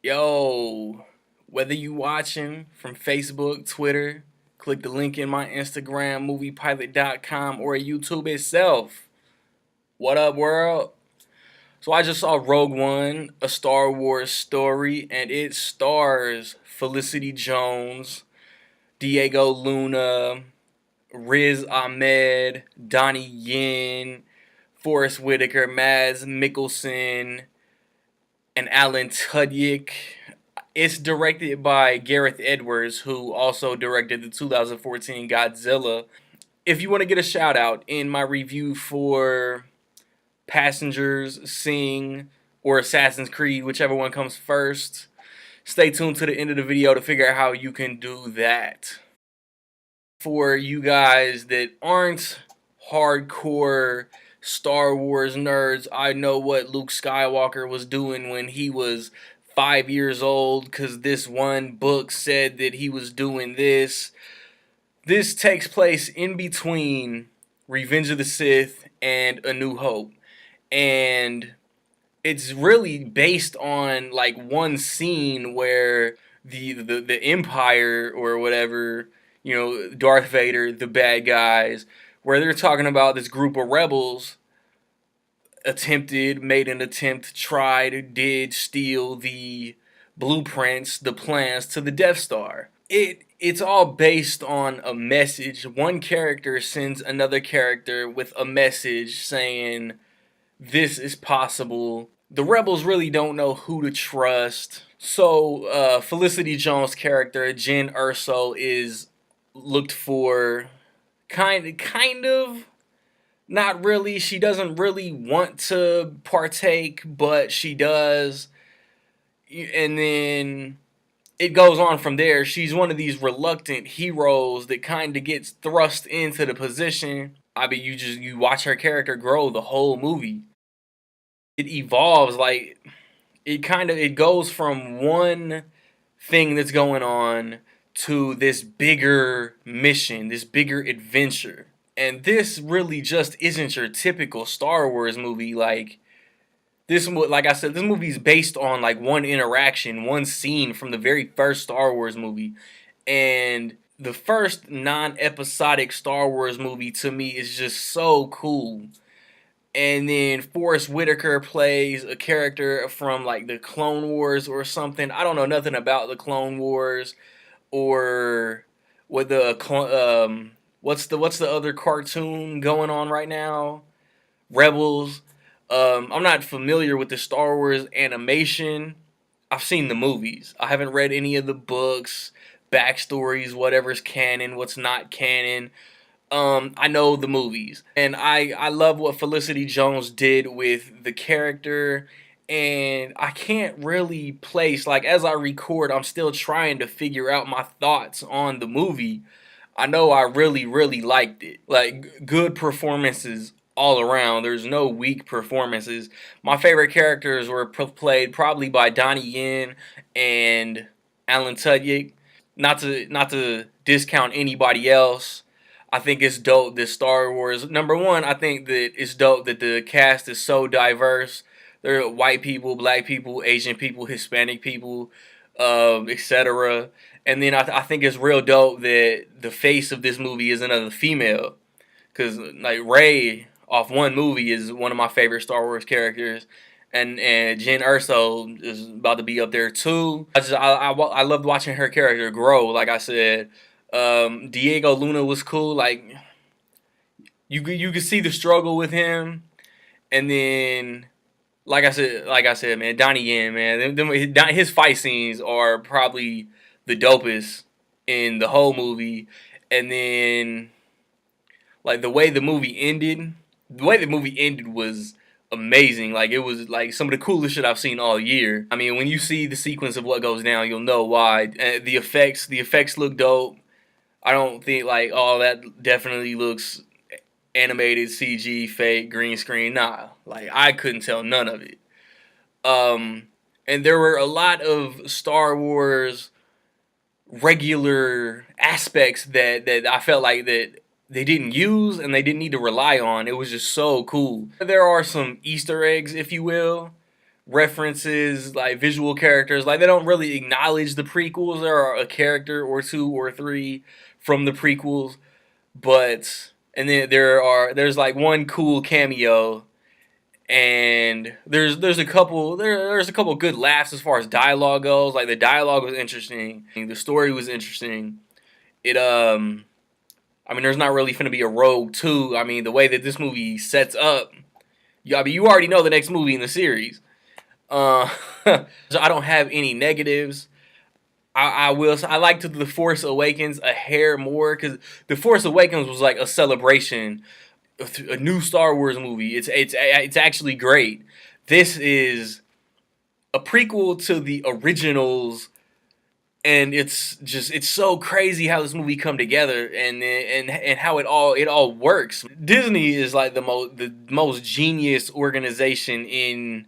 Yo, whether you watching from Facebook, Twitter, click the link in my Instagram, moviepilot.com, or YouTube itself. What up, world? So I just saw Rogue One, a Star Wars story, and it stars Felicity Jones, Diego Luna, Riz Ahmed, Donnie Yen, Forrest Whitaker, Mads Mikkelsen, and Alan Tudyk. It's directed by Gareth Edwards, who also directed the 2014 Godzilla. If you want to get a shout out in my review for Passengers, Sing, or Assassin's Creed, whichever one comes first, stay tuned to the end of the video to figure out how you can do that. For you guys that aren't hardcore Star Wars nerds, I know what Luke Skywalker was doing when he was 5 years old, because this one book said that he was doing this. This takes place in between Revenge of the Sith and A New Hope. And it's really based on like one scene where the Empire or whatever, Darth Vader, the bad guys, where they're talking about this group of rebels made an attempt, did steal the blueprints, the plans to the Death Star. It's all based on a message. One character sends another character with a message saying this is possible. The rebels really don't know who to trust. So Felicity Jones' character, Jyn Erso, is looked for kind of not really. She doesn't really want to partake, but she does. And then it goes on from there. She's one of these reluctant heroes that kind of gets thrust into the position. I mean, you watch her character grow the whole movie. It evolves, like it goes from one thing that's going on to this bigger mission, this bigger adventure. And this really just isn't your typical Star Wars movie. Like I said, this movie is based on like one interaction, one scene from the very first Star Wars movie. And the first non-episodic Star Wars movie to me is just so cool. And then Forrest Whitaker plays a character from like the Clone Wars or something. I don't know nothing about the Clone Wars or what what's the other cartoon going on right now? Rebels. I'm not familiar with the Star Wars animation. I've seen the movies. I haven't read any of the books, backstories, whatever's canon, what's not canon. I know the movies, and I love what Felicity Jones did with the character, and I can't really place, like, as I record, I'm still trying to figure out my thoughts on the movie. I know I really, really liked it. Like, good performances all around. There's no weak performances. My favorite characters were played probably by Donnie Yen and Alan Tudyk. Not to discount anybody else. I think it's dope that Star Wars. Number one, I think that it's dope that the cast is so diverse. There are white people, black people, Asian people, Hispanic people, etc. And then I think it's real dope that the face of this movie is another female. Because like Rey off one movie is one of my favorite Star Wars characters. And Jyn Erso is about to be up there too. I loved watching her character grow. Like I said, Diego Luna was cool. Like you could see the struggle with him, and then like I said, man, Donnie Yen, man, his fight scenes are probably the dopest in the whole movie. And then like the way the movie ended was amazing. Like it was like some of the coolest shit I've seen all year. I mean, when you see the sequence of what goes down, you'll know why. The effects look dope. I don't think like all that definitely looks animated, CG, fake, green screen. Nah, like I couldn't tell none of it. Um, and there were a lot of Star Wars regular aspects that I felt like that they didn't use and they didn't need to rely on. It was just so cool. There are some Easter eggs, if you will, references, like visual characters. Like they don't really acknowledge the prequels. There are a character or two or three from the prequels, but and then there's like one cool cameo, and there's there's a couple good laughs as far as dialogue goes. Like the dialogue was interesting, the story was interesting. It I mean, there's not really going to be a Rogue 2. I mean, the way that this movie sets up, I mean, you already know the next movie in the series. So I don't have any negatives. I liked The Force Awakens a hair more because The Force Awakens was like a celebration, a new Star Wars movie. It's actually great. This is a prequel to the originals, and it's so crazy how this movie come together and how it all works. Disney is like the most genius organization in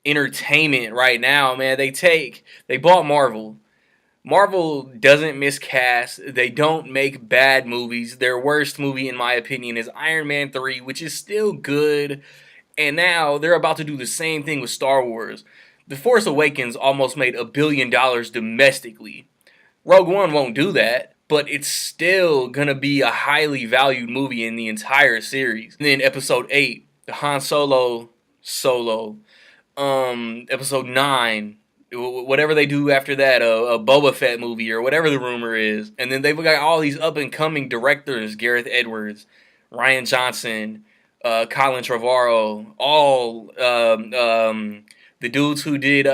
entertainment right now, man. They bought Marvel. Marvel doesn't miscast. They don't make bad movies. Their worst movie, in my opinion, is Iron Man 3, which is still good. And now they're about to do the same thing with Star Wars. The Force Awakens almost made $1 billion domestically. Rogue One won't do that, but it's still gonna be a highly valued movie in the entire series. And then Episode 8, the Han Solo. Episode 9, whatever they do after that, a Boba Fett movie or whatever the rumor is. And then they've got all these up and coming directors: Gareth Edwards, Rian Johnson, Colin Trevorrow, all the dudes who did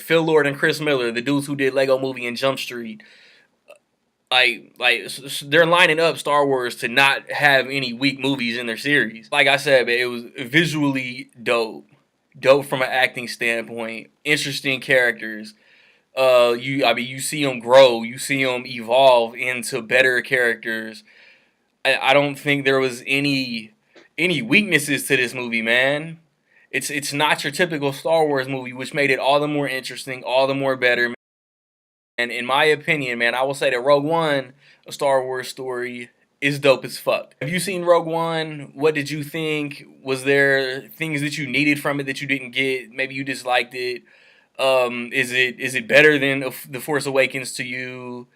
Phil Lord and Chris Miller, the dudes who did Lego Movie and Jump Street. Like they're lining up Star Wars to not have any weak movies in their series. Like I said, it was visually dope from an acting standpoint, interesting characters. You see them grow, you see them evolve into better characters. I don't think there was any weaknesses to this movie, man. It's not your typical Star Wars movie, which made it all the more interesting, all the more better. And in my opinion, man, I will say that Rogue One, a Star Wars story, is dope as fuck. Have you seen Rogue One? What did you think? Was there things that you needed from it that you didn't get? Maybe you disliked it. Is it better than The Force Awakens to you?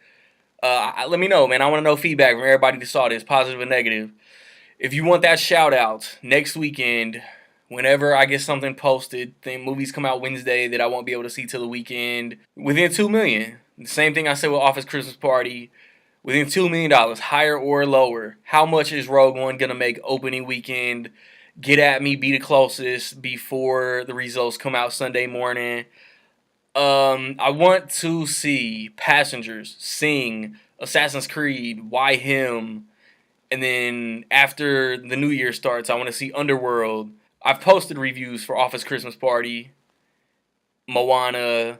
Let me know, man. I want to know feedback from everybody that saw this, positive and negative. If you want that shout out next weekend, whenever I get something posted, movies come out Wednesday that I won't be able to see till the weekend, within 2 million. The same thing I said with Office Christmas Party. Within $2 million, higher or lower. How much is Rogue One going to make opening weekend? Get at me, be the closest before the results come out Sunday morning. I want to see Passengers, Sing, Assassin's Creed, Why Him? And then after the new year starts, I want to see Underworld. I've posted reviews for Office Christmas Party, Moana,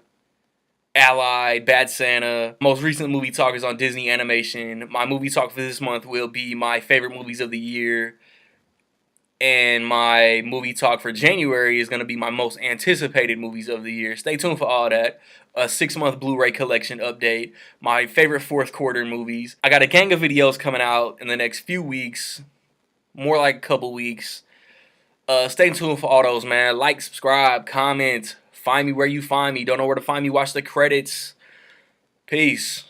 Allied, Bad Santa. Most recent movie talk is on Disney Animation. My movie talk for this month will be my favorite movies of the year. And my movie talk for January is going to be my most anticipated movies of the year. Stay tuned for all that. A 6-month Blu-ray collection update. My favorite fourth quarter movies. I got a gang of videos coming out in the next few weeks. More like a couple weeks. Stay tuned for all those, man. Like, subscribe, comment. Find me where you find me. Don't know where to find me. Watch the credits. Peace.